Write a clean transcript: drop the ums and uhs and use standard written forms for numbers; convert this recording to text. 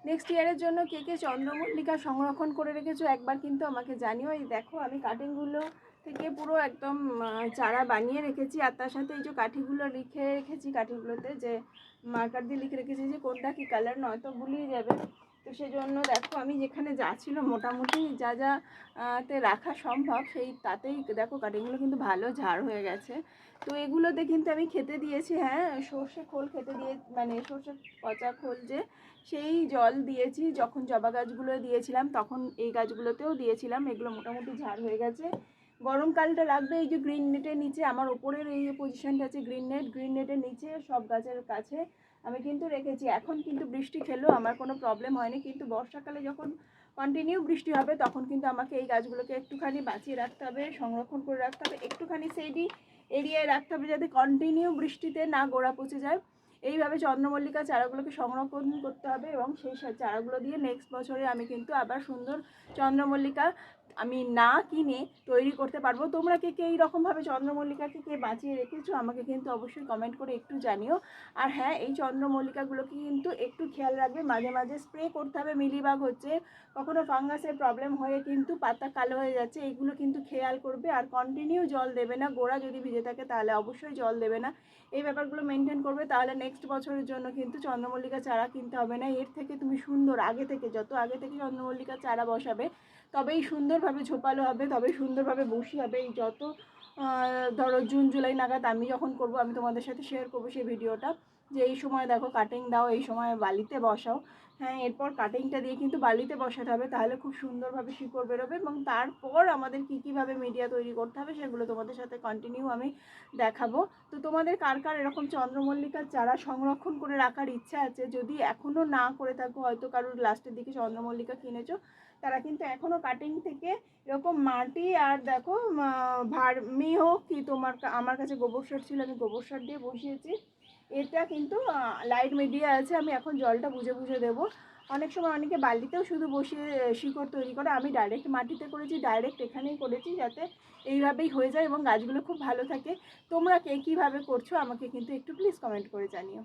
Next ইয়ারের জন্য কে কে চন্দ্রমল্লিকা সংরক্ষণ করে রেখেছো একবার কিন্তু আমাকে জানিও। এই দেখো আমি কাটিংগুলো থেকে পুরো একদম চারা বানিয়ে রেখেছি, আর তার সাথে এই যে কাঠিগুলো লিখে রেখেছি, কাঠিগুলোতে যে মার্কার দিয়ে লিখে রেখেছি যে কোনটা কী কালার, নয়তো গুলিয়ে যাবে। তো সেজন্য দেখো আমি যেখানে যা ছিল মোটামুটি যা যা তে রাখা সম্ভব সেই তাতেই দেখো কাটিংগুলো কিন্তু ভালো ঝাড় হয়ে গেছে। তো এগুলোতে কিন্তু আমি খেতে দিয়েছি, হ্যাঁ সর্ষে খোল খেতে দিয়ে, মানে সর্ষে পচা খোল যে সেই জল দিয়েছি। যখন জবা গাছগুলো দিয়েছিলাম তখন এই গাছগুলোতেও দিয়েছিলাম। এগুলো মোটামুটি ঝাড় হয়ে গেছে। গরমকালটা রাখবে এই যে গ্রিন নেটের নিচে, আমার ওপরের এই পজিশনটা আছে গ্রিন নেটের নিচে সব গাছের কাছে আমি কিন্তু রেখেছি। এখন কিন্তু বৃষ্টি খেলেও আমার কোনো প্রবলেম হয়নি, কিন্তু বর্ষাকালে যখন কন্টিনিউ বৃষ্টি হবে তখন কিন্তু আমাকে এই গাছগুলোকে একটুখানি বাঁচিয়ে রাখতে হবে, সংরক্ষণ করে রাখতে হবে, একটুখানি সেইডি এরিয়ায় রাখতে হবে যাতে কন্টিনিউ বৃষ্টিতে না গোড়া পচে যায়। এইভাবে চন্দ্রমল্লিকা চারাগুলোকে সংরক্ষণ করতে হবে, এবং সেই চারাগুলো দিয়ে নেক্সট বছরে আমি কিন্তু আবার সুন্দর চন্দ্রমল্লিকা আমি না কিনে তৈরি করতে পারবো। তোমরা কে কে এইরকমভাবে চন্দ্রমল্লিকাকে কে বাঁচিয়ে রেখেছো আমাকে কিন্তু অবশ্যই কমেন্ট করে একটু জানিও। আর হ্যাঁ, এই চন্দ্রমল্লিকাগুলোকে কিন্তু একটু খেয়াল রাখবে, মাঝে মাঝে স্প্রে করতে হবে। মিলিবাগ হচ্ছে, কখনো ফাঙ্গাসের প্রবলেম হয়ে কিন্তু পাতা কালো হয়ে যাচ্ছে, এইগুলো কিন্তু খেয়াল করবে। আর কন্টিনিউ জল দেবে না, গোড়া যদি ভিজে থাকে তাহলে অবশ্যই জল দেবে না। এই ব্যাপারগুলো মেনটেন করবে, তাহলে নেক্সট বছরের জন্য কিন্তু চন্দ্রমল্লিকা চারা কিনতে হবে না। এর থেকে তুমি সুন্দর আগে থেকে, যত আগে থেকে চন্দ্রমল্লিকা চারা বসাবে তবেই সুন্দরভাবে ঝোপালো হবে, তবেই সুন্দরভাবে বসি হবে। এই যত ধরো জুন জুলাই নাগাদ আমি যখন করব, আমি তোমাদের সাথে শেয়ার করবো সেই ভিডিওটা, যে এই সময় দেখো কাটিং দাও, এই সময় বালিতে বসাও। হ্যাঁ, এরপর কাটিংটা দিয়ে কিন্তু বালিতে বসাতে হবে, তাহলে খুব সুন্দরভাবে শিকড় বেরোবে। এবং তারপর আমাদের কীভাবে মিডিয়া তৈরি করতে হবে সেগুলো তোমাদের সাথে কন্টিনিউ আমি দেখাবো। তো তোমাদের কার কার এরকম চন্দ্রমল্লিকার চারা সংরক্ষণ করে রাখার ইচ্ছা আছে, যদি এখনও না করে থাকো, হয়তো কারোর লাস্টের দিকে চন্দ্রমল্লিকা কিনেছো, তারা কিন্তু এখনও কাটিং থেকে এরকম মাটি আর দেখো ভার্মি হোক কি তোমার, আমার কাছে গোবর সার ছিল, আমি গোবর সার দিয়ে বসিয়েছি। এটা কিন্তু লাইট মিডিয়া আছে, আমি এখন জলটা বুঝে বুঝে দেবো। অনেক সময় অনেকে বালিতেও শুধু বসিয়ে শিকড় তৈরি করে, আমি ডাইরেক্ট মাটিতে করেছি, ডাইরেক্ট এখানেই করেছি, যাতে এইভাবেই হয়ে যায় এবং গাছগুলো খুব ভালো থাকে। তোমরা কে কীভাবে করছো আমাকে কিন্তু একটু প্লিজ কমেন্ট করে জানিও।